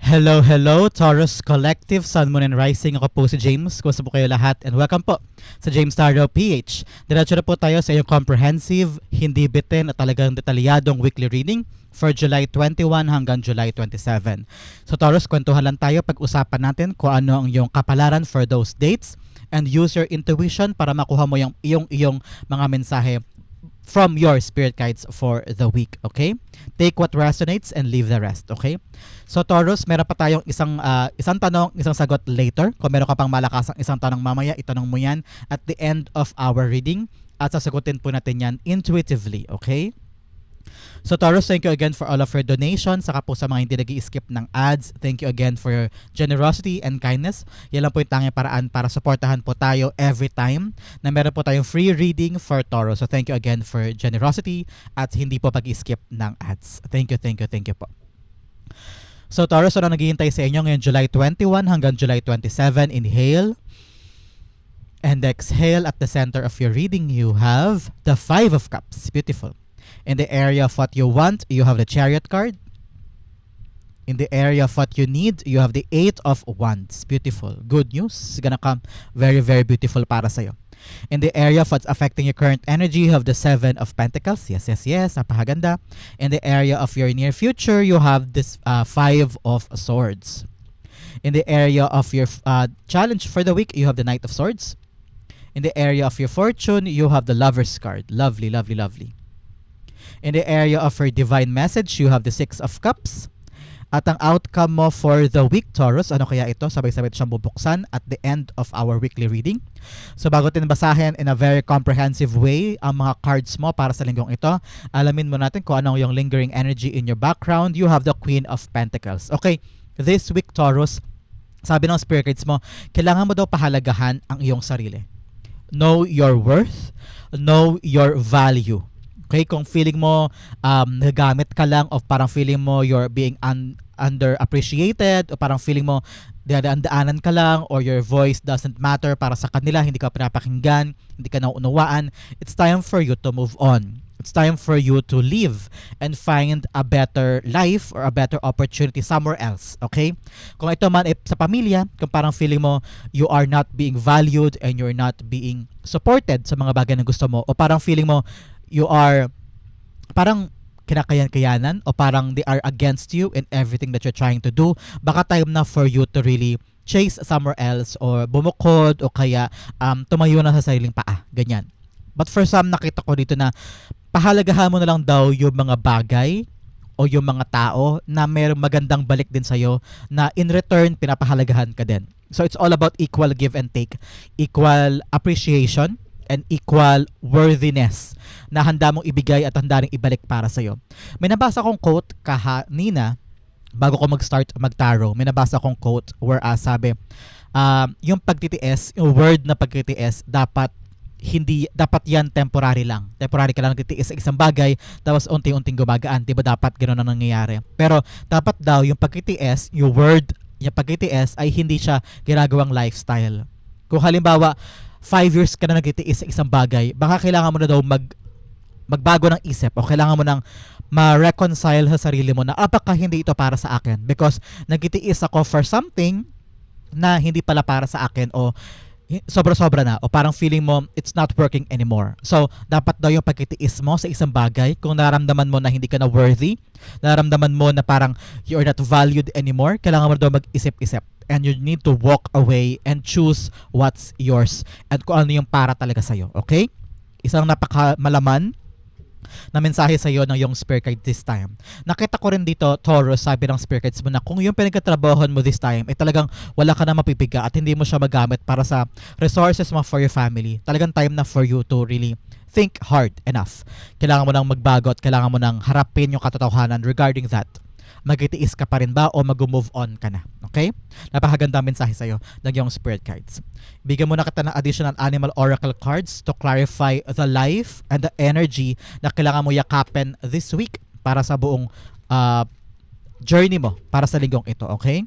Hello, hello, Taurus Collective, Sun, Moon, and Rising. Ako po si James. Kumusta po kayo lahat? And welcome po sa James Tarot PH. Diretso na po tayo sa iyong comprehensive, hindi bitin at talagang detalyadong weekly reading for July 21 hanggang July 27. So Taurus, kwentuhan lang tayo. Pag-usapan natin kung ano ang iyong kapalaran for those dates and use your intuition para makuha mo yung mga mensahe from your spirit guides for the week, okay? Take what resonates and leave the rest, okay? So Taurus, meron pa tayong isang tanong, isang sagot later. Kung meron ka pang malakasang isang tanong mamaya, itanong mo yan at the end of our reading at sasagutin po natin yan intuitively, okay? So Taurus, thank you again for all of your donations. Saka po sa mga hindi nag-i-skip ng ads, thank you again for your generosity and kindness. Yan lang po yung tanging paraan para supportahan po tayo every time na meron po tayong free reading for Taurus. So thank you again for generosity at hindi po pag-i-skip ng ads. Thank you po. So Taurus, ano naghihintay sa inyo ngayon July 21 hanggang July 27? Inhale and exhale. At the center of your reading, you have the Five of Cups. Beautiful. In the area of what you want, you have the Chariot card. In the area of what you need, you have the Eight of Wands. Beautiful. Good news. It's gonna come very, very beautiful para sa'yo. In the area of what's affecting your current energy, you have the Seven of Pentacles. Yes. Napakaganda. In the area of your near future, you have this Five of Swords. In the area of your challenge for the week, you have the Knight of Swords. In the area of your fortune, you have the Lover's card. Lovely. In the area of your divine message, you have the Six of Cups. At ang outcome mo for the week, Taurus, ano kaya ito? Sabay-sabay siyang bubuksan at the end of our weekly reading. So bago basahin in a very comprehensive way ang mga cards mo para sa linggong ito, alamin mo natin kung anong yung lingering energy in your background. You have the Queen of Pentacles. Okay, this week, Taurus, sabi ng spirit guides mo, kailangan mo daw pahalagahan ang iyong sarili. Know your worth. Know your value. Okay, kung feeling mo nagamit ka lang o parang feeling mo you're being underappreciated o parang feeling mo daan-daanan ka lang or your voice doesn't matter para sa kanila, hindi ka pinapakinggan, hindi ka nauunawaan, it's time for you to move on. It's time for you to live and find a better life or a better opportunity somewhere else, okay? Kung ito man sa pamilya, kung parang feeling mo you are not being valued and you're not being supported sa mga bagay na gusto mo o parang feeling mo you are parang kinakayan-kayanan o parang they are against you in everything that you're trying to do, baka time na for you to really chase somewhere else or bumukod o kaya tumayo na sa sariling paa, ganyan. But for some, nakita ko dito na pahalagahan mo na lang daw yung mga bagay o yung mga tao na mayroong magandang balik din sa'yo na in return, pinapahalagahan ka din. So it's all about equal give and take, equal appreciation, and equal worthiness na handa mong ibigay at handa ring ibalik para sa'yo. May nabasa kong quote kanina bago ko mag-start mag-tarot. May nabasa kong quote where sabi, yung pagtitiis, yung word na pagtitiis, dapat yan temporary lang. Temporary ka lang nagtitiis sa isang bagay tapos unti-unting gumagaan. Diba dapat gano'n ang nangyayari? Pero dapat daw yung pagtitiis, yung word, yung pagtitiis ay hindi siya ginagawang lifestyle. Kung halimbawa 5 years ka na nagtitiis sa isang bagay, baka kailangan mo na daw magbago ng isip o kailangan mo nang ma-reconcile sa sarili mo na baka hindi ito para sa akin because nagtitiis ako for something na hindi pala para sa akin o sobra-sobra na o parang feeling mo it's not working anymore. So, dapat daw yung pagtitiis mo sa isang bagay kung nararamdaman mo na hindi ka na worthy, nararamdaman mo na parang you're not valued anymore, kailangan mo daw mag-isip-isip. And you need to walk away and choose what's yours and kung ano yung para talaga sa'yo. Okay? Isang napakamalaman na mensahe sa'yo ng yung spirit guide this time. Nakita ko rin dito, Taurus, sabi ng spirit guides mo na kung yung pinagkatrabahoan mo this time, talagang wala ka na mapipiga at hindi mo siya magamit para sa resources mo for your family. Talagang time na for you to really think hard enough. Kailangan mo nang magbago at kailangan mo nang harapin yung katotohanan regarding that. Magtitiis ka pa rin ba o mag-move on ka na? Okay? Napakagandang mensahe sa'yo ng iyong spirit guides. Bigyan mo na kita ng additional animal oracle cards to clarify the life and the energy na kailangan mo yakapin this week para sa buong journey mo para sa linggong ito. Okay?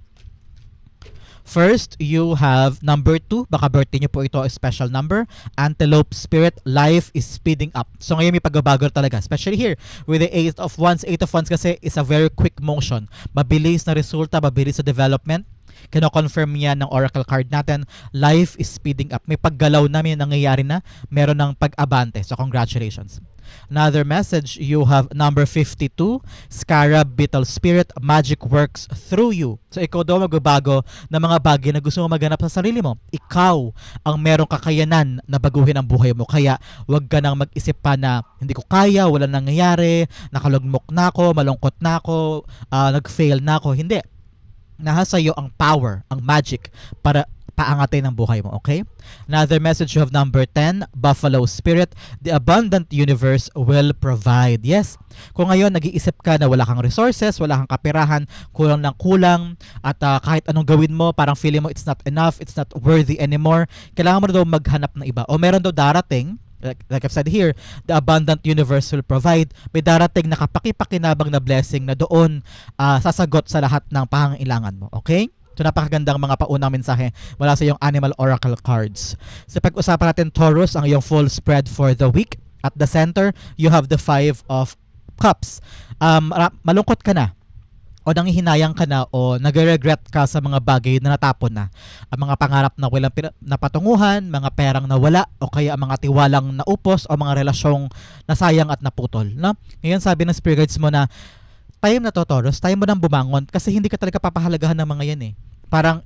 First, you have number 2. Baka birthday nyo po ito, a special number. Antelope Spirit, life is speeding up. So ngayon may pagbabago talaga. Especially here, with the 8 of Wands. 8 of Wands kasi is a very quick motion. Mabilis na resulta, mabilis na development. Kino-confirm yan ng oracle card natin. Life is speeding up. May paggalaw na, may nangyayari na. Meron ng pag-abante. So congratulations. Another message, you have number 52, Scarab Beetle Spirit, magic works through you. So ikaw daw magbabago ng mga bagay na gusto mo maganap sa sarili mo. Ikaw ang merong kakayanan na baguhin ang buhay mo. Kaya wag ka nang mag-isip pa na hindi ko kaya, wala nangyayari, nakalugmok na ako, malungkot na ako, nag-fail na ako. Hindi. Nasa iyo ang power, ang magic para paangatin ang buhay mo, okay? Another message, you have number 10, Buffalo Spirit, the abundant universe will provide. Yes, kung ngayon nag-iisip ka na wala kang resources, wala kang kapirahan, kulang ng kulang, at kahit anong gawin mo, parang feeling mo it's not enough, it's not worthy anymore, kailangan mo na daw maghanap ng iba. O meron daw darating, like I've said here, the abundant universe will provide. May darating na kapaki-pakinabang na blessing na doon sasagot sa lahat ng pangangailangan mo. Okay? So napakagandang mga paunang mensahe mula sa iyong Animal Oracle cards. So pag-usapan natin Taurus, ang iyong full spread for the week. At the center, you have the 5 of Cups. Malungkot ka na, o nanghihinayang ka na, o nagre-regret ka sa mga bagay na natapon na. Ang mga pangarap na walang napatunguhan, mga perang nawala, o kaya ang mga tiwalang naupos, o mga relasyong nasayang at naputol. No? Ngayon sabi ng spirit guides mo na, time na to, Taurus, time mo nang bumangon kasi hindi ka talaga papahalagahan ng mga yan eh. Parang,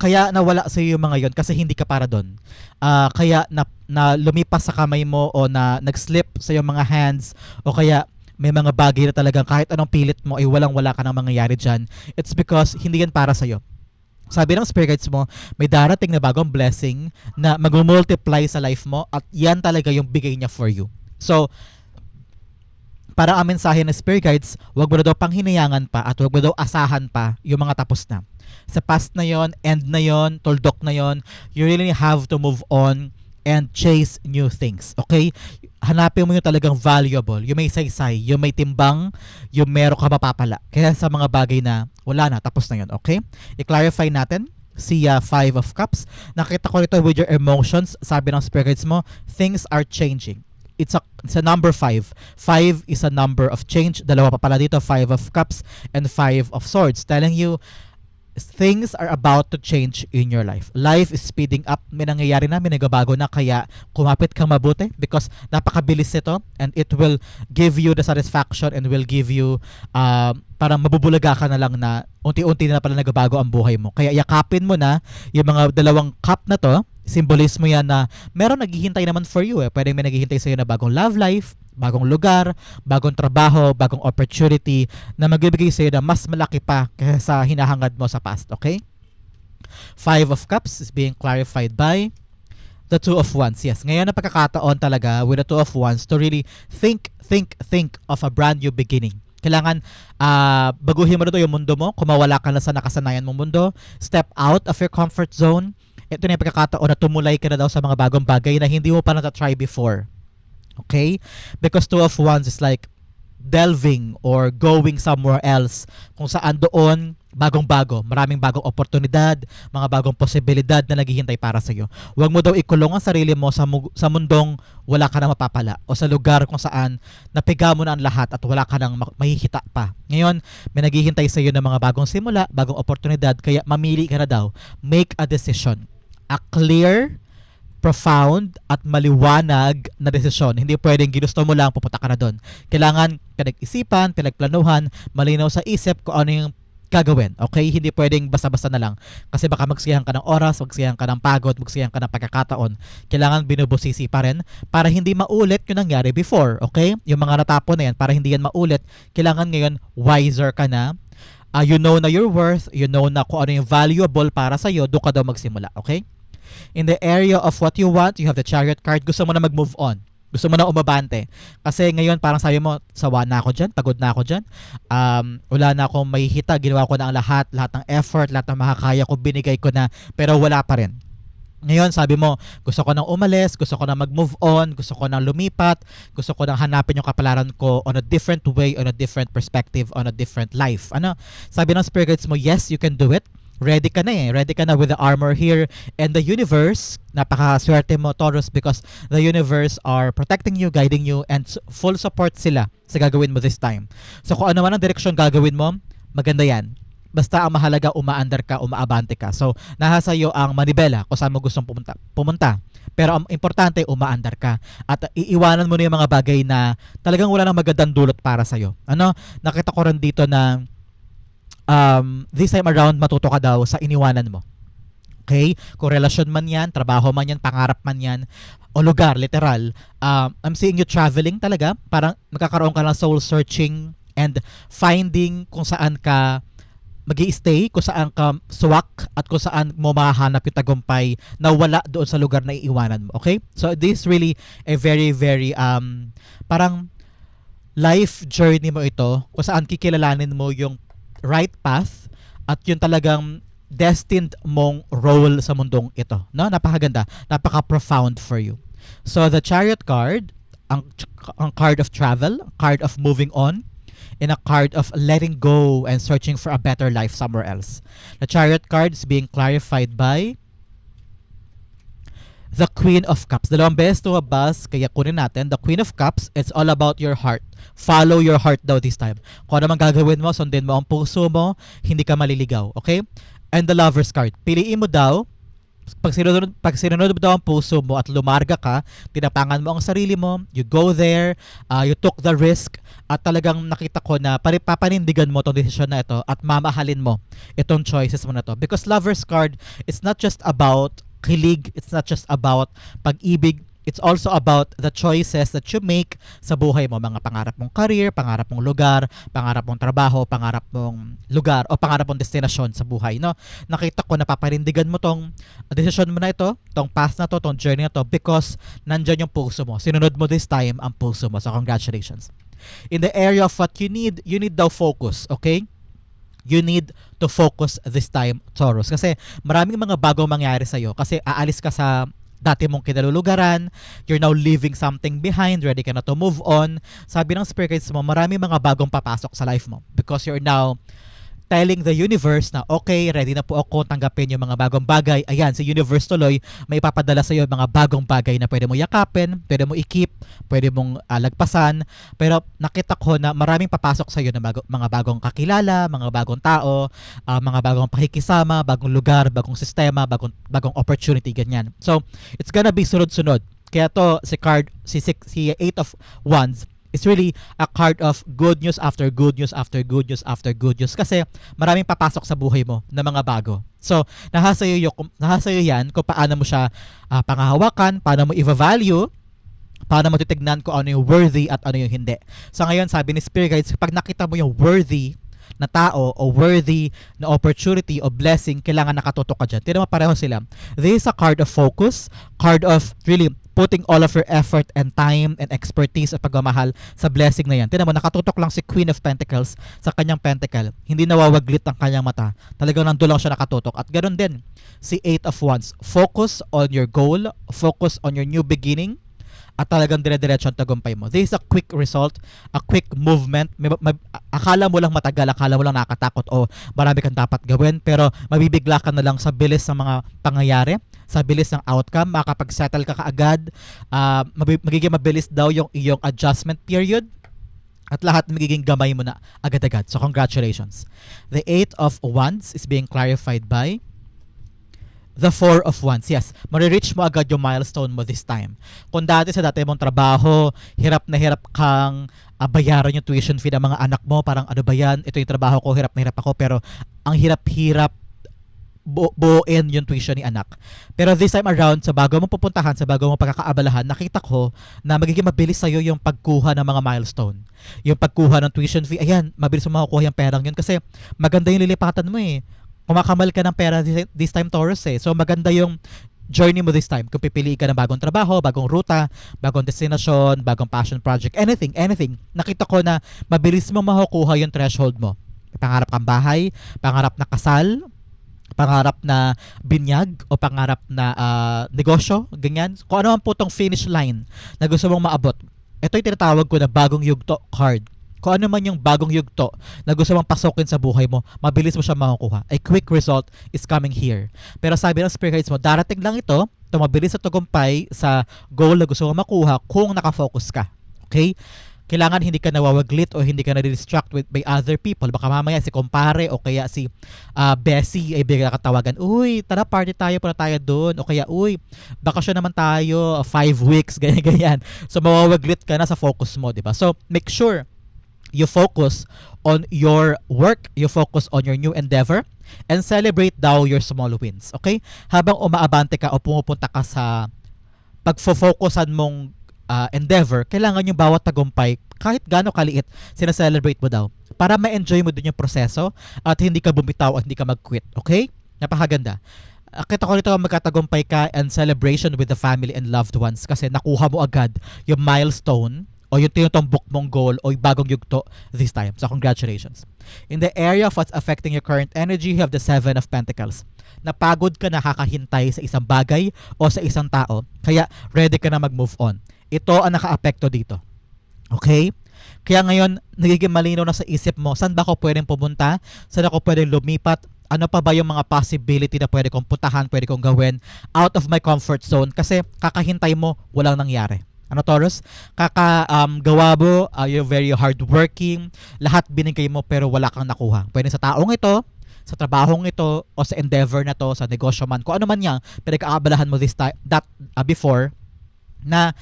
kaya nawala sa iyo yung mga yon kasi hindi ka para doon. Kaya na lumipas sa kamay mo o na nag-slip sa iyong mga hands o kaya may mga bagay na talagang kahit anong pilit mo ay walang-wala ka nang mangyayari dyan. It's because hindi yan para sa'yo. Sabi ng spirit guides mo, may darating na bagong blessing na mag-multiply sa life mo at yan talaga yung bigay niya for you. So, para ang mensahe ng spirit guides, wag mo na daw panghinayangan pa at wag mo daw asahan pa yung mga tapos na. Sa past na yon, end na yon, tuldok na yon, you really have to move on and chase new things. Okay? Hanapin mo yung talagang valuable, yung may saysay, yung may timbang, yung meron ka mapapala. Kaya sa mga bagay na wala na, tapos na yon. Okay? I-clarify natin. Si 5 of Cups. Nakita ko rito with your emotions. Sabi ng spirit guides mo, things are changing. It's a number 5. 5 is a number of change. Dalawa pa pala dito, 5 of Cups and 5 of Swords. Telling you, things are about to change in your life. Life is speeding up. May nangyayari na, may nagbabago na. Kaya kumapit kang mabuti because napakabilis nito and it will give you the satisfaction and will give you parang mabubulaga ka na lang na unti-unti na pala nagbabago ang buhay mo. Kaya yakapin mo na yung mga dalawang cup na to. Symbolismo yan na meron naghihintay naman for you eh. Pwedeng may naghihintay sa'yo na bagong love life, bagong lugar, bagong trabaho, bagong opportunity na magbibigay sa'yo na mas malaki pa kaysa sa hinahangad mo sa past, okay? 5 of Cups is being clarified by the 2 of Wands. Yes, ngayon na pagkakataon talaga with the 2 of Wands to really think of a brand new beginning. Kailangan baguhin mo na yung mundo mo. Kung mawala ka na sa nakasanayan mong mundo, step out of your comfort zone. Ito na yung pagkakataon na tumulay ka na daw sa mga bagong bagay na hindi mo pa na-try before. Okay? Because 2 of Wands is like delving or going somewhere else kung saan doon bagong-bago, maraming bagong oportunidad, mga bagong posibilidad na naghihintay para sa iyo. Huwag mo daw ikulong ang sarili mo sa mundong wala ka nang mapapala o sa lugar kung saan napiga mo na ang lahat at wala ka nang mahihita pa. Ngayon, may naghihintay sa iyo ng mga bagong simula, bagong oportunidad, kaya mamili ka na daw. Make a decision. A clear, profound at maliwanag na desisyon. Hindi pwedeng ginusto mo lang, pupunta ka na doon. Kailangan pinag-isipan, pinagplanuhan, malinaw sa isip kung ano yung gagawin. Okay? Hindi pwedeng basta-basta na lang. Kasi baka magsayang ka ng oras, magsayang ka ng pagod, magsayang ka ng pagkakataon. Kailangan binubusisi pa rin para hindi maulit yung nangyari before. Okay? Yung mga natapon na yan, para hindi yan maulit, kailangan ngayon wiser ka na. You know na your worth, you know na kung ano yung valuable para sa'yo, doon ka daw magsimula. Okay? In the area of what you want, you have the Chariot card. Gusto mo na mag-move on. Gusto mo na umabante. Kasi ngayon parang sabi mo, sawa na ako dyan, pagod na ako dyan. Wala na akong mahihita, ginawa ko na ang lahat ng effort, lahat ng makakaya ko, binigay ko na, pero wala pa rin. Ngayon sabi mo, gusto ko nang umalis, gusto ko nang mag-move on, gusto ko nang lumipat, gusto ko nang hanapin yung kapalaran ko on a different way, on a different perspective, on a different life. Ano? Sabi ng spirit guides mo, yes, you can do it. ready ka na eh. Ready ka na with the armor here. And the universe, napakaswerte mo, Taurus, because the universe are protecting you, guiding you, and full support sila sa gagawin mo this time. So kung ano man ang direksyon gagawin mo, maganda yan. Basta ang mahalaga, umaandar ka, umaabante ka. So, nasa iyo ang manibela kung saan mo gustong pumunta. Pero ang importante, umaandar ka. At iiwanan mo na yung mga bagay na talagang wala nang magandang dulot para sa'yo. Ano? Nakita ko rin dito na this time around, matuto ka daw sa iniwanan mo. Okay? Kung relasyon man yan, trabaho man yan, pangarap man yan, o lugar, literal. I'm seeing you traveling talaga. Parang magkakaroon ka ng soul searching and finding kung saan ka magi-stay, kung saan ka suwak, at kung saan mo mahanap yung tagumpay na wala doon sa lugar na iiwanan mo. Okay? So this is really a very, very parang life journey mo ito, kung saan kikilalanin mo yung right path at yung talagang destined mong role sa mundong ito. No? Napakaganda. Napaka-profound for you. So the Chariot card, ang card of travel, card of moving on, and a card of letting go and searching for a better life somewhere else. The Chariot card is being clarified by the Queen of Cups. Dalawang beses tumabas, kaya kunin natin. The Queen of Cups, it's all about your heart. Follow your heart daw this time. Kung ano man gagawin mo, sundin mo ang puso mo, hindi ka maliligaw. Okay? And the Lover's card. Piliin mo daw, pag sinunod mo daw ang puso mo at lumarga ka, tinapangan mo ang sarili mo, you go there, you took the risk, at talagang nakita ko na papanindigan mo itong desisyon na ito at mamahalin mo itong choices mo na to. Because Lover's card, it's not just about kilig, it's not just about pag-ibig, it's also about the choices that you make sa buhay mo. Mga pangarap mong career, pangarap mong lugar, pangarap mong trabaho, pangarap mong lugar, o pangarap mong destinasyon sa buhay. No? Nakita ko na paparindigan mo tong desisyon mo na ito, tong path na to, tong journey na to, because nandyan yung puso mo. Sinunod mo this time ang puso mo. So congratulations. In the area of what you need daw focus, okay? You need to focus this time, Taurus. Kasi maraming mga bagong mangyari sa'yo. Kasi aalis ka sa dati mong kinalulugaran, you're now leaving something behind, ready ka na to move on. Sabi ng spirit guides mo, maraming mga bagong papasok sa life mo. Because you're now telling the universe na okay, ready na po ako tanggapin yung mga bagong bagay. Ayan, si universe tuloy, may ipapadala sa iyo mga bagong bagay na pwede mo yakapin, pwede mo i-keep, pwede mong lagpasan. Pero nakita ko na maraming papasok sa iyo na mga bagong kakilala, mga bagong tao, mga bagong pakikisama, bagong lugar, bagong sistema, bagong opportunity, ganyan. So, it's gonna be sunod-sunod. Kaya to, si Eight of Wands, is really a card of good news after good news after good news after good news, kasi maraming papasok sa buhay mo na mga bago. So, nasa iyo yan kung paano mo siya pangahawakan, paano mo i-value, paano mo titignan kung ano yung worthy at ano yung hindi. So ngayon, sabi ni Spirit Guides, pag nakita mo yung worthy na tao o worthy na opportunity o blessing, kailangan nakatutok ka dyan. Tignan mo, pareho sila. This is a card of focus, card of really putting all of your effort and time and expertise at pagmamahal sa blessing na yan. Tignan mo, nakatutok lang si Queen of Pentacles sa kanyang pentacle. Hindi nawawaglit ang kanyang mata. Talagang nandun lang siya nakatutok. At ganoon din, si Eight of Wands. Focus on your goal. Focus on your new beginning. At talagang dire-diretso ang tagumpay mo. This is a quick result, a quick movement. Akala mo lang matagal, akala mo lang nakakatakot o marami kang dapat gawin, pero mabibigla ka na lang sa bilis ng mga pangyayari, sa bilis ng outcome. Makakapag-settle ka kaagad, magiging mabilis daw yung iyong adjustment period, at lahat magiging gamay mo na agad-agad. So congratulations. The Eight of Wands is being clarified by the Four of Wands. Yes, marireach mo agad yung milestone mo this time. Kung dati sa dati mong trabaho, hirap na hirap kang bayaran yung tuition fee ng mga anak mo, parang ano ba yan, ito yung trabaho ko, hirap na hirap ako, pero ang hirap-hirap buuin yung tuition ni anak. Pero this time around, sa bago mong pupuntahan, sa bago mong pagkakaabalahan, nakita ko na magiging mabilis sa'yo yung pagkuha ng mga milestone. Yung pagkuha ng tuition fee, ayan, mabilis mo makukuha yung perang yun kasi maganda yung lilipatan mo eh. Kumakamal ka ng pera this time, Taurus eh. So maganda yung journey mo this time. Kung pipili ka ng bagong trabaho, bagong ruta, bagong destinasyon, bagong passion project, anything. Nakita ko na mabilis mo makukuha yung threshold mo. Pangarap kang bahay, pangarap na kasal, pangarap na binyag, o pangarap na negosyo, ganyan. Kung ano man po tong finish line na gusto mong maabot. Ito yung tinatawag ko na bagong yugto card. kung ano man yung bagong yugto na gusto mong pasokin sa buhay mo, mabilis mo siya makukuha. A quick result is coming here. Pero sabi ng spirit guides mo, darating lang ito, mabilis sa tagumpay sa goal na gusto mong makuha kung nakafocus ka. Okay? Kailangan hindi ka nawawaglit o hindi ka na-distract by other people. Baka mamaya si kumpare o kaya si Bessie ay bigla katawagan, uy, tara party tayo, para tayo doon. O kaya, uy, bakasyon naman tayo, 5 weeks, ganyan-ganyan. So mawawaglit ka na sa focus mo, di ba? So make sure you focus on your work, you focus on your new endeavor, and celebrate daw your small wins. Okay? Habang umaabante ka o pumupunta ka sa pagfo-focusan mong endeavor, kailangan yung bawat tagumpay, kahit gaano kaliit, sinaselebrate mo daw. Para ma-enjoy mo din yung proseso at hindi ka bumitaw at hindi ka mag-quit. Okay? Napakaganda. Kita ko rito magkatagumpay ka and celebration with the family and loved ones kasi nakuha mo agad yung milestone o yung tinutumbok mong goal o yung bagong yugto this time. So, congratulations. In the area of what's affecting your current energy, you have the 7 of Pentacles. Napagod ka na kakahintay sa isang bagay o sa isang tao, kaya ready ka na mag-move on. Ito ang naka-apekto dito. Okay? Kaya ngayon, nagiging malinaw na sa isip mo, saan ba ako pwedeng pumunta? Saan ako pwedeng lumipat? Ano pa ba yung mga possibility na pwede kong puntahan, pwede kong gawin out of my comfort zone? Kasi kakahintay mo, walang nangyari. Ano, Taurus? Gawa mo, you're very hardworking, lahat binigay mo pero wala kang nakuha. Pwede sa taong ito, sa trabahong ito, o sa endeavor na to, sa negosyo man, kung ano man yan, pinag-aabalahan mo before, na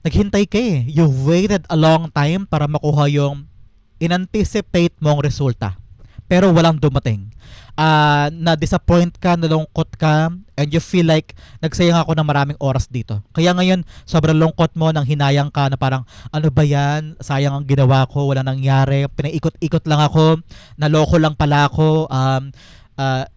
naghintay ka eh. You waited a long time para makuha yung in-anticipate mong resulta. Pero walang dumating. Na-disappoint ka, nalungkot ka, and you feel like nagsayang ako ng maraming oras dito. Kaya ngayon, sobrang lungkot mo, nang hinayang ka na parang, ano ba yan? Sayang ang ginawa ko, walang nangyari, pinaikot-ikot lang ako, naloko lang pala ako,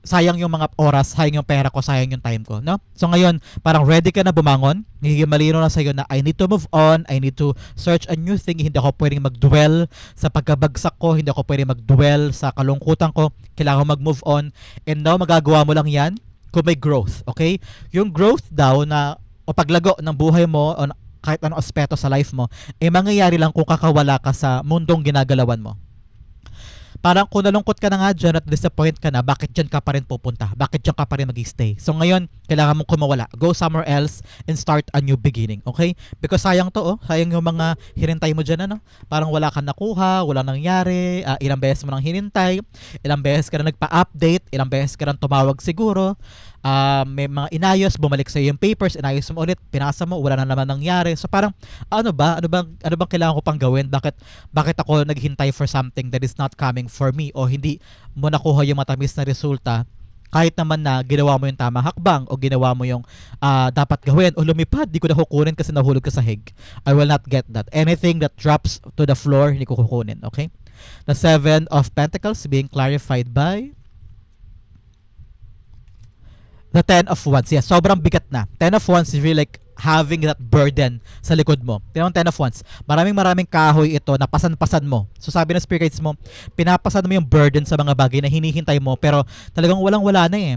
sayang yung mga oras, sayang yung pera ko, sayang yung time ko, no? So ngayon, parang ready ka na bumangon, nagiging malino na sa'yo na I need to move on, I need to search a new thing, hindi ako pwedeng mag-dwell sa pagkabagsak ko, hindi ako pwedeng mag-dwell sa kalungkutan ko, kailangan mag-move on, and now magagawa mo lang yan kung may growth, okay? Yung growth daw na, o paglago ng buhay mo, o kahit anong aspeto sa life mo, eh mangyayari lang kung kakawala ka sa mundong ginagalawan mo. Parang kung nalungkot ka na nga dyan at disappoint ka na, bakit dyan ka pa rin pupunta? Bakit dyan ka pa rin mag-stay? So ngayon, kailangan mong kumawala. Go somewhere else and start a new beginning. Okay? Because sayang to, oh. Sayang yung mga hinintay mo dyan, ano? Parang wala kang nakuha, wala nangyari, ilang beses mo nang hinintay, ilang beses ka na nagpa-update, ilang beses ka na tumawag siguro, may mga inayos, bumalik sa yung papers, inayos mo ulit, pinasa mo, wala na naman nangyari. So parang, ano bang kailangan ko pang gawin? Bakit ako naghintay for something that is not coming for me o hindi mo nakuha yung matamis na resulta kahit naman na ginawa mo yung tamang hakbang o ginawa mo yung dapat gawin o lumipad, di ko na kukunin kasi nahulog ka sa hig. I will not get that. Anything that drops to the floor, hindi ko kukunin. Okay? The 7 of Pentacles being clarified by the 10 of Wands. Yes, sobrang bigat na. 10 of Wands is really like having that burden sa likod mo. Tingnan mo 10 of Wands. Maraming kahoy ito na pasan-pasan mo. So sabi ng spirit guides mo, pinapasan mo yung burden sa mga bagay na hinihintay mo pero talagang walang-wala na eh.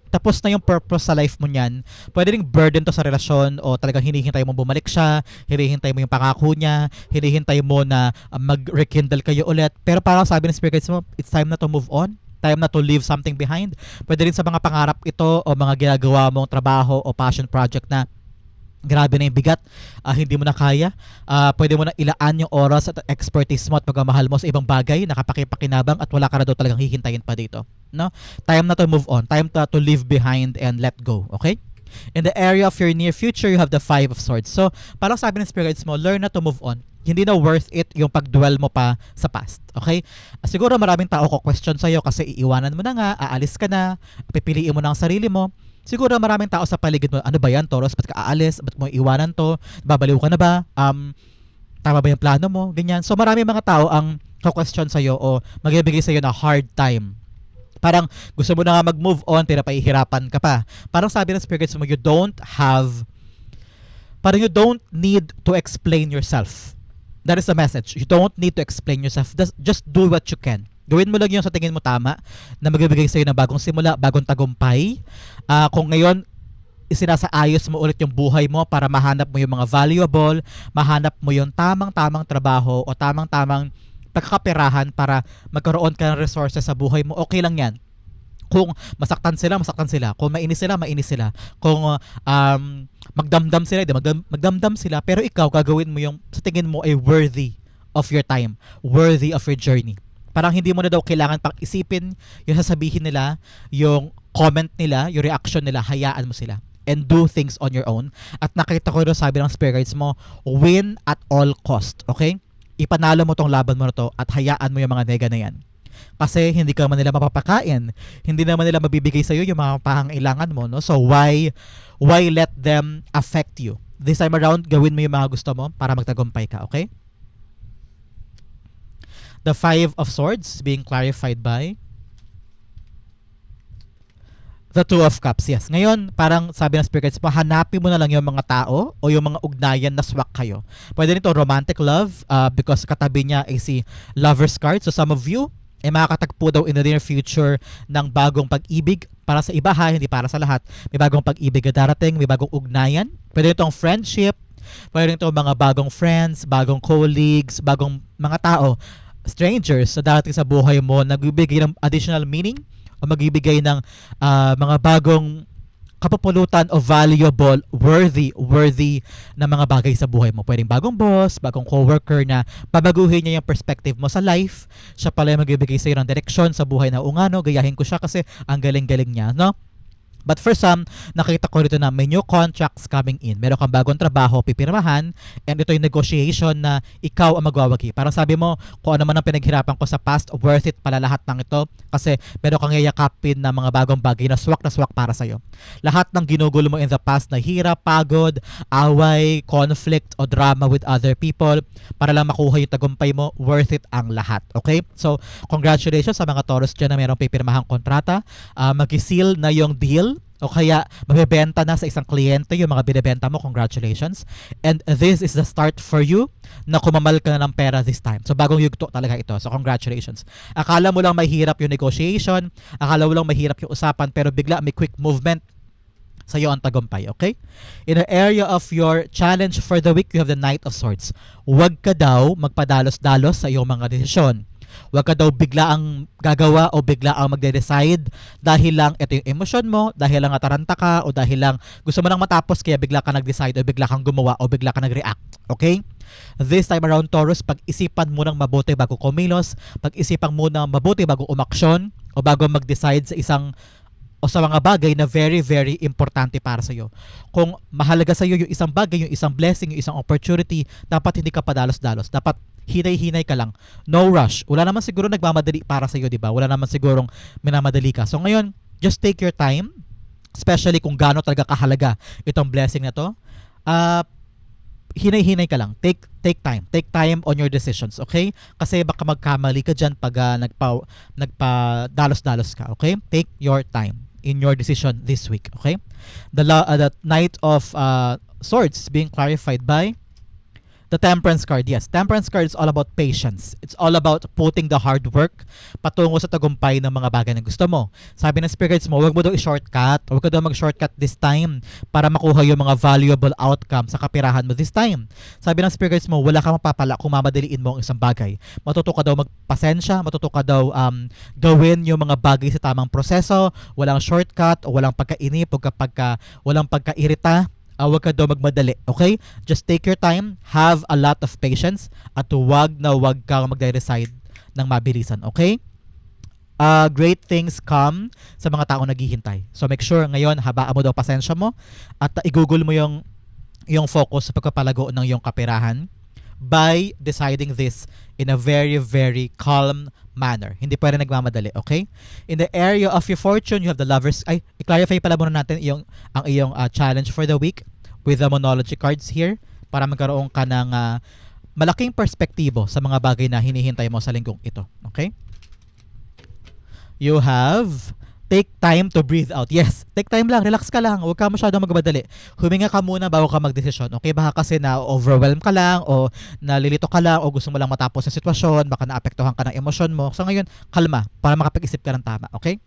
Tapos na yung purpose sa life mo niyan. Pwede ring burden to sa relasyon o talagang hinihintay mo bumalik siya, hinihintay mo yung pangako niya, hinihintay mo na mag-rekindle kayo ulit. Pero parang sabi ng spirit guides mo, it's time na to move on. Time na to leave something behind. Pwede rin sa mga pangarap ito o mga ginagawa mong trabaho o passion project na grabe na yung bigat, hindi mo na kaya. Pwede mo na ilaan yung oras at expertise mo at pagmamahal mo sa ibang bagay, nakapakipakinabang at wala ka na daw talagang hihintayin pa dito. No? Time na to move on. Time to leave behind and let go. Okay? In the area of your near future, you have the 5 of Swords. So, parang sabi ng spirits mo, learn na to move on. Hindi na worth it yung pag-dwell mo pa sa past. Okay? Siguro maraming tao ko question sa'yo kasi iiwanan mo na nga, aalis ka na, pipiliin mo na ang sarili mo. Siguro maraming tao sa paligid mo, ano ba yan, Taurus? Ba't ka aalis? Ba't mo iiwanan to? Babaliw ka na ba? Tama ba yung plano mo? Ganyan. So maraming mga tao ang question sa'yo o magbibigay sa'yo na hard time. Parang gusto mo na nga mag-move on, pero pahihirapan ka pa. Parang sabi ng spirits mo, you don't need to explain yourself. That is the message. You don't need to explain yourself. Just do what you can. Gawin mo lang yung sa tingin mo tama na magbibigay sa'yo ng bagong simula, bagong tagumpay. Kung ngayon, isinasaayos mo ulit yung buhay mo para mahanap mo yung mga valuable, mahanap mo yung tamang-tamang trabaho o tamang-tamang pagkakaperahan para magkaroon ka ng resources sa buhay mo. Okay lang yan. Kung masaktan sila, masaktan sila. Kung mainis sila, mainis sila. Kung magdamdam sila, magdamdam sila. Pero ikaw, gagawin mo yung sa tingin mo ay worthy of your time, worthy of your journey. Parang hindi mo na daw kailangan pang isipin yung sasabihin nila, yung comment nila, yung reaction nila, hayaan mo sila. And do things on your own. At nakita ko doon, sabi ng spirit guides mo, win at all cost. Okay? Ipanalo mo tong laban mo na to at hayaan mo yung mga nega na yan. Kasi hindi ka man nila mapapakain. Hindi naman nila mabibigay sa iyo yung mga pangangailangan mo, no? So why let them affect you? This time around, gawin mo yung mga gusto mo para magtagumpay ka, okay? The Five of Swords being clarified by the Two of Cups. Yes. Ngayon, parang sabi ng spirits mo, hanapin mo na lang yung mga tao o yung mga ugnayan na swak kayo. Pwede nito romantic love because katabi niya ay si Lover's card. So some of you ay makakatagpo daw in the near future ng bagong pag-ibig para sa iba ha, hindi para sa lahat. May bagong pag-ibig na darating, may bagong ugnayan. Pwede itong friendship, pwede itong mga bagong friends, bagong colleagues, bagong mga tao, strangers na darating sa buhay mo, nagbibigay ng additional meaning o magbibigay ng mga bagong kapupulutan o valuable, worthy na mga bagay sa buhay mo. Pwedeng bagong boss, bagong coworker na babaguhin niya yung perspective mo sa life. Siya pala yung magbibigay sa'yo ng direksyon sa buhay na ungano, gayahin ko siya kasi ang galing-galing niya, no? But for some, nakita ko rito na may new contracts coming in. Meron kang bagong trabaho, pipirmahan, and ito yung negotiation na ikaw ang magwawagi. Parang sabi mo, kung ano man ang pinaghirapan ko sa past, worth it pala lahat ng ito kasi meron kang yayakapin na mga bagong bagay na swak para sa'yo. Lahat ng ginugulo mo in the past na hirap, pagod, away, conflict, o drama with other people, para lang makuha yung tagumpay mo, worth it ang lahat. Okay? So, congratulations sa mga Taurus dyan na merong pipirmahang kontrata. Mag-seal na yung deal o kaya mabibenta na sa isang kliyente yung mga binibenta mo, congratulations. And this is the start for you na kumamal ka na ng pera this time. So bagong yugto talaga ito. So congratulations. Akala mo lang mahirap yung negotiation, akala mo lang mahirap yung usapan, pero bigla may quick movement sa iyo ang tagumpay, okay? In the area of your challenge for the week, you have the Knight of Swords. Huwag ka daw magpadalos-dalos sa iyong mga desisyon. Huwag ka daw bigla ang gagawa o bigla ang magde-decide dahil lang ito yung emosyon mo, dahil lang ataranta ka, o dahil lang gusto mo lang matapos kaya bigla ka nag-decide o bigla kang gumawa o bigla ka nag-react. Okay? This time around, Taurus, pag-isipan mo ng mabuti bago kumilos, pag-isipan mo ng mabuti bago umaksyon o bago mag-decide sa isang o sa mga bagay na very, very importante para sa iyo. Kung mahalaga sa iyo yung isang bagay, yung isang blessing, yung isang opportunity, dapat hindi ka padalos-dalos. Dapat hinay-hinay ka lang. No rush. Wala naman siguro nagmamadali para sa iyo, di ba? Wala naman sigurong minamadali ka. So ngayon, just take your time, especially kung gaano talaga kahalaga itong blessing na to. Hinay-hinay ka lang. Take time. Take time on your decisions, okay? Kasi baka magkamali ka dyan pag nagpa-dalos-dalos ka, okay? Take your time in your decision this week, okay? The Knight of Swords being clarified by the Temperance card. Yes, Temperance card is all about patience. It's all about putting the hard work patungo sa tagumpay ng mga bagay na gusto mo. Sabi ng spirits mo, huwag mo daw i-shortcut. Huwag ka daw mag-shortcut this time para makuha yung mga valuable outcome sa kapirahan mo this time. Sabi ng spirits mo, wala kang mapapala kung mamadaliin mo ang isang bagay. Matuto ka daw magpasensya, matuto ka daw gawin yung mga bagay sa tamang proseso, walang shortcut o walang pagkainip o walang pagkairita. Huwag ka daw magmadali, okay? Just take your time, have a lot of patience, at huwag kang magde-decide ng mabilisan, okay? Great things come sa mga taong naghihintay. So make sure ngayon, habaan mo daw pasensya mo at i-google mo yung focus sa pagpapalago ng iyong kaperahan by deciding this in a very, very calm manner. Hindi pwede nagmamadali, okay? In the area of your fortune, you have the Lovers. Ay, i-clarify pala muna natin ang iyong challenge for the week with the Monology cards here para magkaroon ka ng malaking perspektibo sa mga bagay na hinihintay mo sa linggong ito, okay? You have take time to breathe out. Yes, take time lang, relax ka lang, huwag ka masyadong magmadali. Huminga ka muna bago ka magdesisyon. Okay, baka kasi na-overwhelm ka lang o nalilito ka lang o gusto mo lang matapos sa sitwasyon, baka naapektuhan ka ng emosyon mo. So ngayon, kalma para makapag-isip ka ng tama, okay?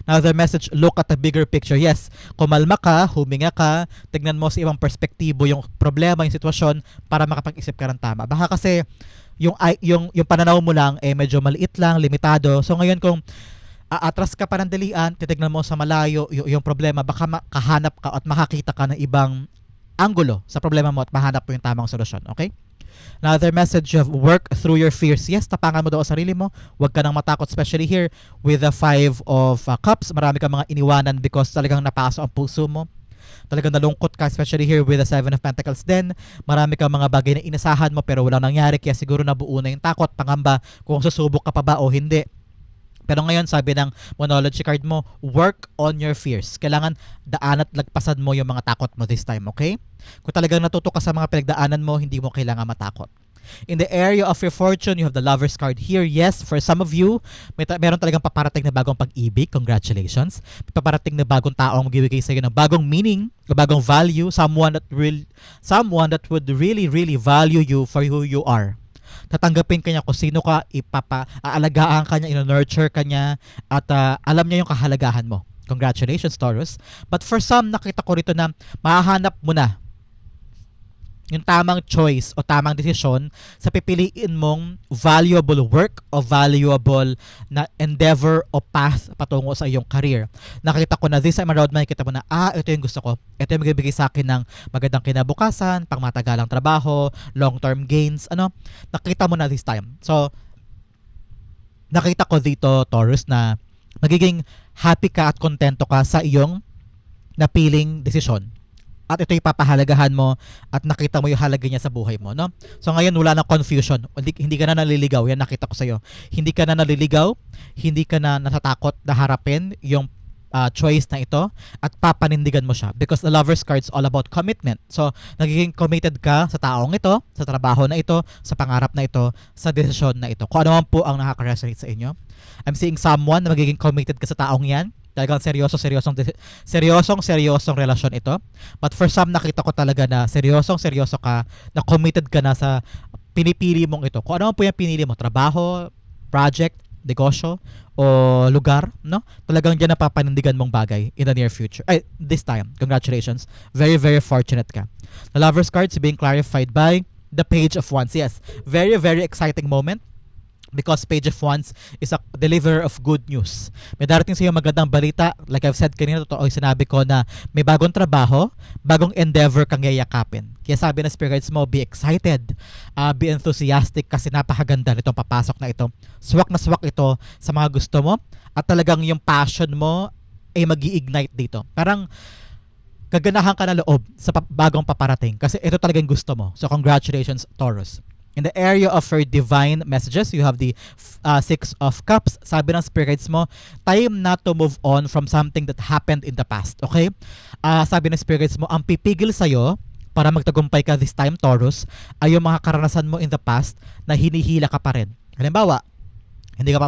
Another message, look at the bigger picture. Yes, kumalma ka, huminga ka, tignan mo sa ibang perspektibo yung problema, yung sitwasyon para makapag-isip ka ng tama. Baka kasi yung pananaw mo lang medyo maliit lang, limitado. So ngayon kung aatras ka pa ng dalian, titignan mo sa malayo yung problema, baka makahanap ka at makakita ka ng ibang anggulo sa problema mo at mahanap mo yung tamang solusyon. Okay? Another message of work through your fears. Yes, tapangan mo daw ang sarili mo. Huwag ka nang matakot, especially here with the 5 of Cups. Marami kang mga iniwanan because talagang napaso ang puso mo. Talagang nalungkot ka, especially here with the 7 of Pentacles din. Marami kang mga bagay na inasahan mo pero walang nangyari, kaya siguro nabuo na yung takot, pangamba kung susubok ka pa ba o hindi. Pero ngayon, sabi ng Monology card mo, work on your fears. Kailangan daan at lagpasan mo yung mga takot mo this time, okay? Kung talagang natuto ka sa mga pinagdaanan mo, hindi mo kailangan matakot. In the area of your fortune, you have the Lover's card here. Yes, for some of you, meron talagang paparating na bagong pag-ibig. Congratulations. May paparating na bagong taong magbibigay sa iyo ng bagong meaning, bagong value, someone that would really value you for who you are. Tatanggapin kanya kung sino ka, aalagaan ka niya, ino-nurture ka niya, at alam niya yung kahalagahan mo. Congratulations, Taurus. But for some, nakita ko rito na mahahanap mo na yung tamang choice o tamang desisyon sa pipiliin mong valuable work o valuable na endeavor o path patungo sa iyong career. Nakita ko na this time around, makikita mo na, ito yung gusto ko. Ito yung magbibigay sa akin ng magandang kinabukasan, pangmatagalang trabaho, long-term gains, nakita mo na this time. So, nakita ko dito, Taurus, na magiging happy ka at kontento ka sa iyong napiling desisyon. At ito ipapahalagahan mo at nakita mo yung halaga niya sa buhay mo, no? So ngayon wala na confusion. Hindi ka na naliligaw. Yan nakita ko sa iyo. Hindi ka na naliligaw, hindi ka na natatakot na harapin yung choice na ito at papanindigan mo siya because the Lover's card is all about commitment. So nagiging committed ka sa taong ito, sa trabaho na ito, sa pangarap na ito, sa desisyon na ito. Kung ano man po ang nakaka-resonate sa inyo. I'm seeing someone na magiging committed ka sa taong yan. Talagang seryosong relasyon ito. But for some, nakita ko talaga na seryoso ka, na committed ka na sa pinipili mong ito. Kung ano po yung pinili mo, trabaho, project, negosyo, o lugar, no? Talagang dyan napapanindigan mong bagay in the near future. This time. Congratulations. Very fortunate ka. The Lover's card is being clarified by the Page of Wands. Yes, very exciting moment. Because Page of Wands is a deliverer of good news. May darating sa iyo magandang balita. Like I've said kanina, totoo yung sinabi ko na may bagong trabaho, bagong endeavor kang yayakapin. Kaya sabi ng spirit guides mo, be excited, be enthusiastic kasi napakaganda nitong papasok na ito. Swak na swak ito sa mga gusto mo at talagang yung passion mo ay mag-i-ignite dito. Parang gaganahan ka na loob sa bagong paparating kasi ito talagang gusto mo. So congratulations, Taurus. In the area of your divine messages, you have the 6 of Cups. Sabi ng spirit guides mo, time na to move on from something that happened in the past. Okay? Sabi ng spirit guides mo, ang pipigil sa'yo para magtagumpay ka this time, Taurus, ay yung mga karanasan mo in the past na hinihila ka pa rin. Halimbawa, hindi ka pa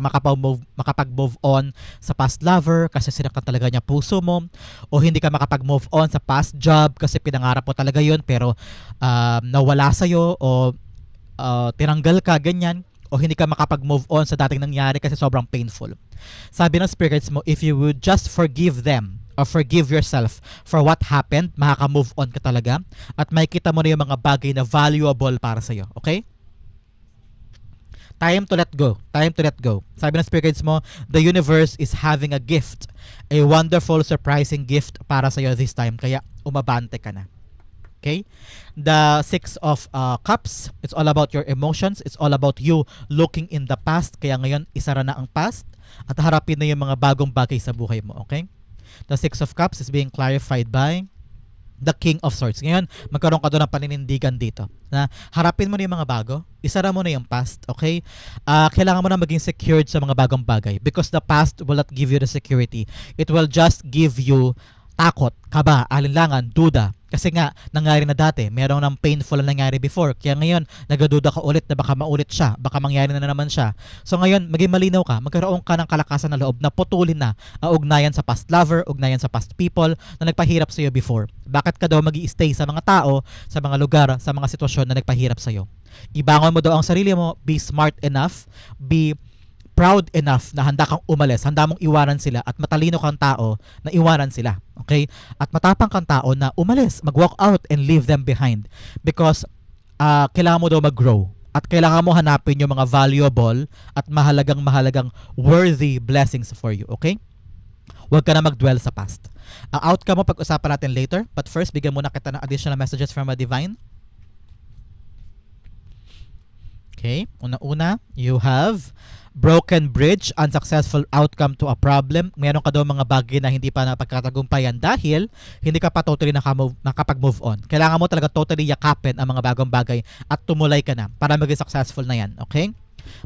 makapag-move on sa past lover kasi sinaktan talaga niya puso mo, o hindi ka makapag-move on sa past job kasi pinangarap mo talaga yun pero nawala sa'yo, o tinanggal ka, ganyan, o hindi ka makapag-move on sa dating nangyari kasi sobrang painful. Sabi ng spirit guides mo, if you would just forgive them or forgive yourself for what happened, makaka-move on ka talaga at makikita mo na yung mga bagay na valuable para sa'yo. Okay? Time to let go. Time to let go. Sabi ng spirit guides mo, the universe is having a gift, a wonderful, surprising gift para sa'yo this time. Kaya umabante ka na. Okay? The 6 of Cups, it's all about your emotions. It's all about you looking in the past. Kaya ngayon, isara na ang past at harapin na yung mga bagong bagay sa buhay mo. Okay? The 6 of Cups is being clarified by the King of Swords. Ngayon, magkaroon ka doon ng paninindigan dito. Na harapin mo na yung mga bago, isara mo na yung past, okay? Kailangan mo na maging secured sa mga bagong bagay because the past will not give you the security. It will just give you takot, kaba, alinlangan, duda. Kasi nga, nangyari na dati. Meron ng painful na nangyari before. Kaya ngayon, nagaduda ka ulit na baka maulit siya. Baka mangyari na naman siya. So ngayon, maging malinaw ka. Magkaroon ka ng kalakasan na loob na putulin na ang ugnayan sa past lover, ugnayan sa past people na nagpahirap sa iyo before. Bakit ka daw mag-i-stay sa mga tao, sa mga lugar, sa mga sitwasyon na nagpahirap sa iyo? Ibangon mo daw ang sarili mo. Be smart enough. Be proud enough na handa kang umalis, handa mong iwanan sila, at matalino kang tao na iwanan sila. Okay? At matapang kang tao na umalis, mag-walk out and leave them behind. Because kailangan mo daw mag-grow. At kailangan mo hanapin yung mga valuable at mahalagang worthy blessings for you. Okay? Huwag ka na mag-dwell sa past. Ang outcome mo pag-usapan natin later. But first, bigyan muna kita ng additional messages from a divine. Okay, una-una, you have broken bridge, unsuccessful outcome to a problem. Meron ka daw mga bagay na hindi pa napagkatagumpayan dahil hindi ka pa totally nakapag-move on. Kailangan mo talaga totally yakapin ang mga bagong bagay at tumulay ka na para maging successful na yan. Okay?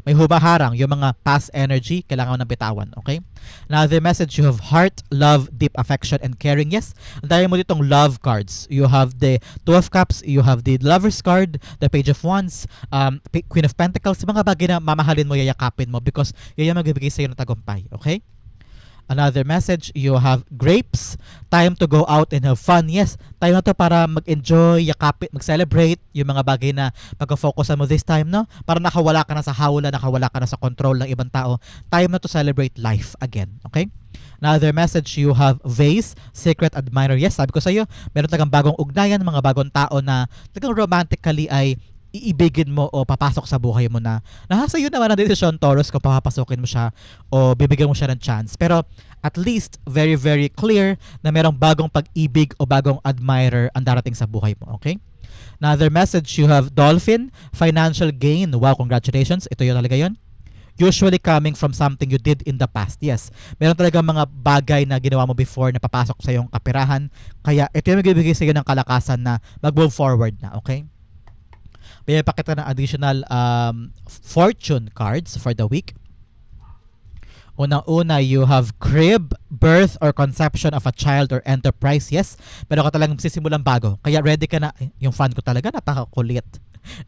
May humaharang, yung mga past energy, kailangan mo nang bitawan. Okay? Another message, you have heart, love, deep affection, and caring. Yes, dahil mo ditong love cards. You have the Two of Cups, you have the Lover's card, the Page of Wands, Queen of Pentacles, mga bagay na mamahalin mo, yayakapin mo because yun yung magbibigay sa'yo ng tagumpay. Okay? Another message, you have grapes, time to go out and have fun. Yes, time na to para mag-enjoy, yakapin, mag-celebrate yung mga bagay na pag-focusan mo this time, no? Para nakawala ka na sa hawla, nakawala ka na sa control ng ibang tao. Time na to celebrate life again. Okay? Another message, you have vase, secret admirer. Yes, sabi ko sa iyo, meron talagang bagong ugnayan, mga bagong tao na talagang romantically ay iibigin mo o papasok sa buhay mo na nasa iyo naman ang desisyon, Taurus, kung papapasokin mo siya o bibigyan mo siya ng chance. Pero at least very very clear na merong bagong pag-ibig o bagong admirer ang darating sa buhay mo. Okay? Another message, you have dolphin, financial gain. Wow, congratulations. Ito yun talaga yun. Usually coming from something you did in the past. Yes, meron talaga mga bagay na ginawa mo before na papasok sa iyong kapirahan. Kaya ito yung magbibigay sa iyo ng kalakasan na mag-move forward na. Okay? May pakita ng additional fortune cards for the week. Unang-una, you have crib, birth or conception of a child or enterprise. Yes, pero ka talagang sisimulang bago. Kaya ready ka na. Yung fan ko talaga, napakakulit.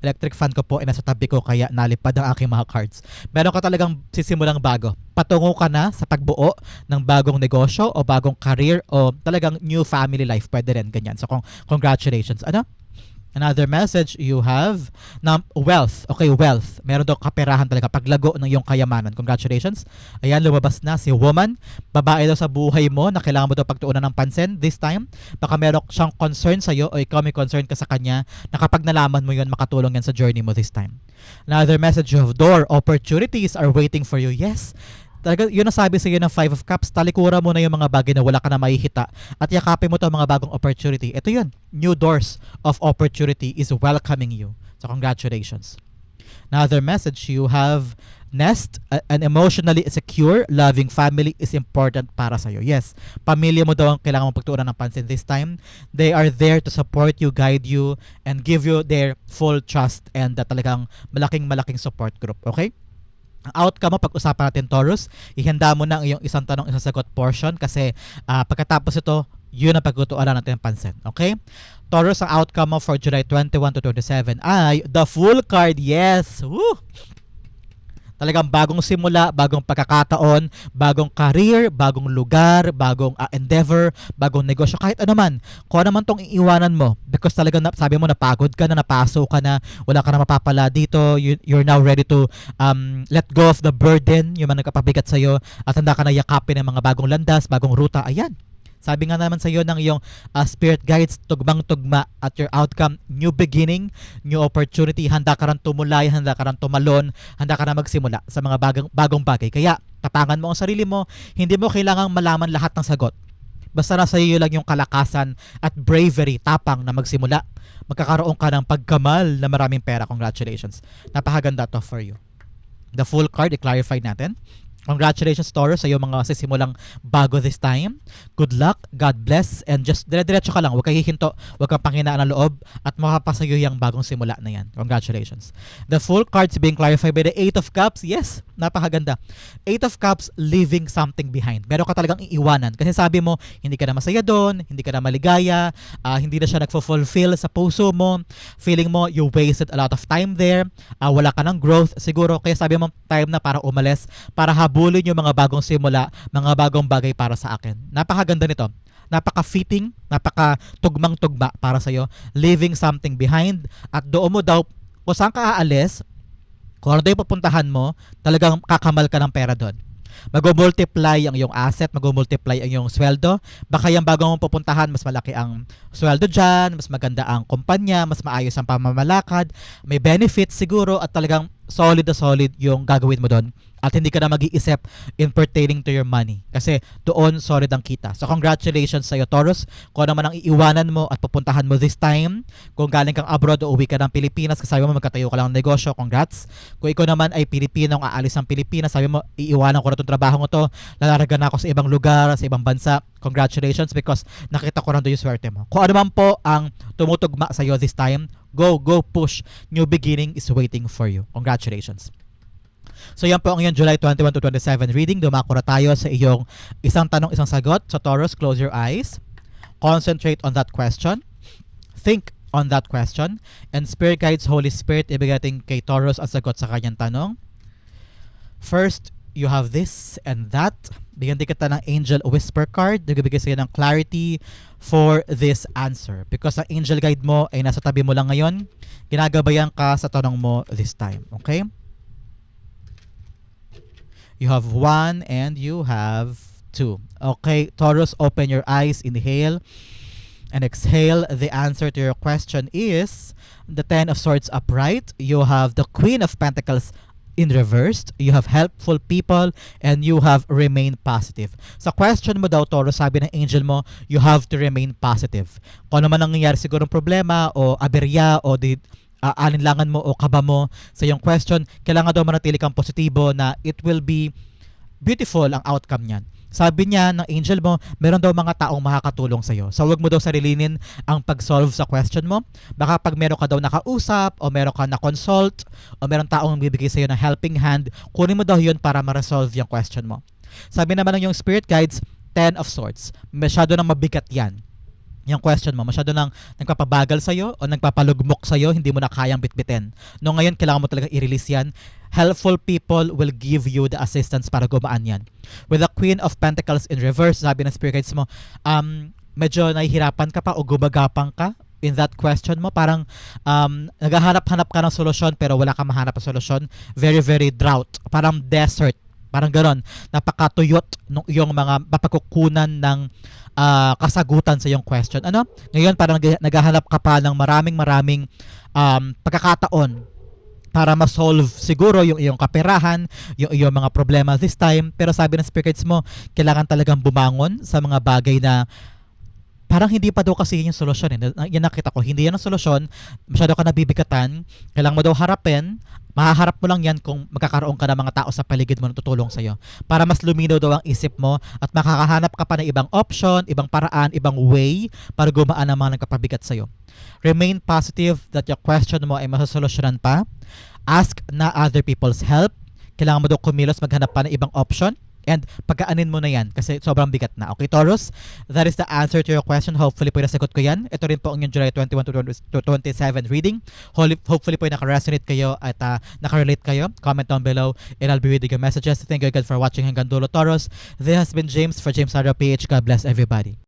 Electric fan ko po ay nasa tabi ko kaya nalipad ang aking mga cards. Meron ka talagang sisimulang bago. Patungo ka na sa pagbuo ng bagong negosyo o bagong career o talagang new family life. Pwede rin ganyan. So congratulations. Ano? Another message, you have wealth. Okay, wealth. Meron daw kaperahan talaga, paglago ng iyong kayamanan. Congratulations. Ayan, lumabas na si woman. Babae daw sa buhay mo na kailangan mo daw pagtuunan ng pansin this time. Baka meron siyang concern sa'yo o ikaw may concern ka sa kanya na kapag nalaman mo yun, makatulong yan sa journey mo this time. Another message, you have door. Opportunities are waiting for you. Yes, talaga, yun ang sabi sa iyo ng Five of Cups, talikura mo na yung mga bagay na wala ka na mahihita at yakapin mo to mga bagong opportunity. Ito yun, new doors of opportunity is welcoming you. So congratulations. Another message, you have nest, an emotionally secure, loving family is important para sa iyo. Yes, pamilya mo daw ang kailangan mong pagtuunan ng pansin this time. They are there to support you, guide you, and give you their full trust and talagang malaking support group. Okay? Ang outcome mo, pag-usapan natin, Taurus, ihanda mo na ang iyong isang tanong, isang sagot portion kasi pagkatapos ito, yun ang pagtutuunan natin ng pansin. Okay? Taurus, ang outcome mo for July 21 to 27 ay the Fool card. Yes! Woo! Talagang bagong simula, bagong pagkakataon, bagong career, bagong lugar, bagong endeavor, bagong negosyo, kahit ano man. Kung ano man tong iiwanan mo, because talagang sabi mo napagod ka na, napaso ka na, wala ka na mapapala dito, you're now ready to let go of the burden, yung mga nagkapabigat sa'yo, at handa ka na yakapin ng mga bagong landas, bagong ruta. Ayan. Sabi nga naman sa iyo ng iyong spirit guides, tugmang-tugma at your outcome, new beginning, new opportunity, handa ka rin tumulay, handa ka rin tumalon, handa ka na magsimula sa mga bagong bagay. Kaya tapangan mo ang sarili mo, hindi mo kailangang malaman lahat ng sagot. Basta nasa iyo lang yung kalakasan at bravery, tapang na magsimula. Magkakaroon ka ng pagkamal na maraming pera. Congratulations. Napakaganda to for you. The Fool card, i-clarify natin. Congratulations, Taurus, sa iyong mga sisimulang bago this time. Good luck, God bless, and just dire-diretso ka lang. Huwag kang hihinto, huwag kang panghinaan ng loob, at makapasayo yung bagong simula na yan. Congratulations. The Fool cards being clarified by the Eight of Cups. Yes, napakaganda. Eight of Cups, leaving something behind. Meron ka talagang iiwanan. Kasi sabi mo, hindi ka na masaya doon, hindi ka na maligaya, hindi na siya nagfo-fulfill sa puso mo. Feeling mo, you wasted a lot of time there. Wala ka ng growth, siguro. Kaya sabi mo, time na para umalis, para habulin yung mga bagong simula, mga bagong bagay para sa akin. Napakaganda nito. Napaka-fitting, napaka-tugmang-tugma para sa'yo. Leaving something behind. At doon mo daw, kung saan ka aalis, Kung ano daw yung pupuntahan mo, talagang kakamal ka ng pera doon. Mag-multiply ang iyong asset, mag-multiply ang iyong sweldo. Baka yung bago mong pupuntahan, mas malaki ang sweldo dyan, mas maganda ang kumpanya, mas maayos ang pamamalakad, may benefits siguro at talagang solid na solid yung gagawin mo doon. At hindi ka na mag-iisip in pertaining to your money. Kasi doon solid ang kita. So congratulations sa iyo, Taurus. Kung ano man ang iiwanan mo at pupuntahan mo this time, kung galing kang abroad o uwi ka ng Pilipinas, kasi sabi mo magkatayo ka lang ng negosyo, congrats. Kung ikaw naman ay Pilipino, aalis ng Pilipinas, sabi mo iiwanan ko na itong trabaho ko to, lalaragan na ako sa ibang lugar, sa ibang bansa, congratulations because nakita ko na doon yung swerte mo. Kung ano man po ang tumutugma sa iyo this time, go push. New beginning is waiting for you. Congratulations. So yan po ang iyong July 21 to 27 reading. Dumako na tayo sa iyong isang tanong, isang sagot. So Taurus, close your eyes. Concentrate on that question. Think on that question. And Spirit Guides, Holy Spirit, ibigay natin kay Taurus ang sagot sa kanyang tanong. First, you have this and that. Bigyan din kita ng Angel Whisper card. Nagbibigay sa'yo ng clarity for this answer. Because ang Angel Guide mo ay nasa tabi mo lang ngayon. Ginagabayan ka sa tanong mo this time. Okay? You have 1 and you have 2. Okay, Taurus, open your eyes, inhale and exhale. The answer to your question is the 10 of Swords upright. You have the Queen of Pentacles in reversed. You have helpful people and you have remain positive. Sa question mo daw, Taurus, sabi ng angel mo, you have to remain positive. Kung ano man ang nangyayari siguro ng problema o aberya o alinlangan mo o kaba mo sa iyong question, kailangan daw manatili kang positibo na it will be beautiful ang outcome niyan. Sabi niya ng angel mo, meron daw mga taong makakatulong sa iyo. So wag mo daw sarilinin ang pag-solve sa question mo. Baka pag meron ka daw nakausap o meron ka na-consult o meron taong bibigay sa iyo ng helping hand, kunin mo daw yun para ma-resolve yung question mo. Sabi naman ng yung Spirit Guides, 10 of Swords. Masyado nang mabigat yan. Yung question mo, masyado nang nagpapabagal sa'yo o nagpapalugmok sa'yo, hindi mo na kayang bitbitin. No, ngayon, kailangan mo talaga i-release yan. Helpful people will give you the assistance para gumaan yan. With the Queen of Pentacles in reverse, sabi ng Spirit Guides mo, medyo nahihirapan ka pa o gumagapang ka in that question mo. Parang naghahanap-hanap ka ng solusyon pero wala ka mahanap na solusyon. Very, very drought. Parang desert. Parang ganon. Napakatuyot ng iyong mga mapagkukunan ng kasagutan sa iyong question. Ano? Ngayon parang naghahanap ka pa ng maraming pagkakataon para ma-solve siguro yung iyong kaperahan, yung iyong mga problema this time. Pero sabi ng spirits mo, kailangan talagang bumangon sa mga bagay na parang hindi pa daw kasi yun yung solusyon. Yan nakita ko, hindi yan ang solusyon. Masyado ka nabibigatan. Kailangan mo daw harapin. Mahaharap mo lang yan kung magkakaroon ka ng mga tao sa paligid mo na tutulong sa'yo. Para mas luminaw daw ang isip mo at makakahanap ka pa ng ibang option, ibang paraan, ibang way para gumaan ang mga nagkapabigat sa'yo. Remain positive that your question mo ay masasolusyonan pa. Ask na other people's help. Kailangan mo daw kumilos, maghanap pa ng ibang option. And pagkaanin mo na yan kasi sobrang bigat na. Okay, Taurus? That is the answer to your question. Hopefully po nasagot ko yan. Ito rin po ang yung July 21 to 27 reading. Hopefully po naka-resonate kayo at naka-relate kayo. Comment down below and I'll be reading your messages. Thank you again for watching hanggang dulo, Taurus. This has been James for James Sardo PH. God bless everybody.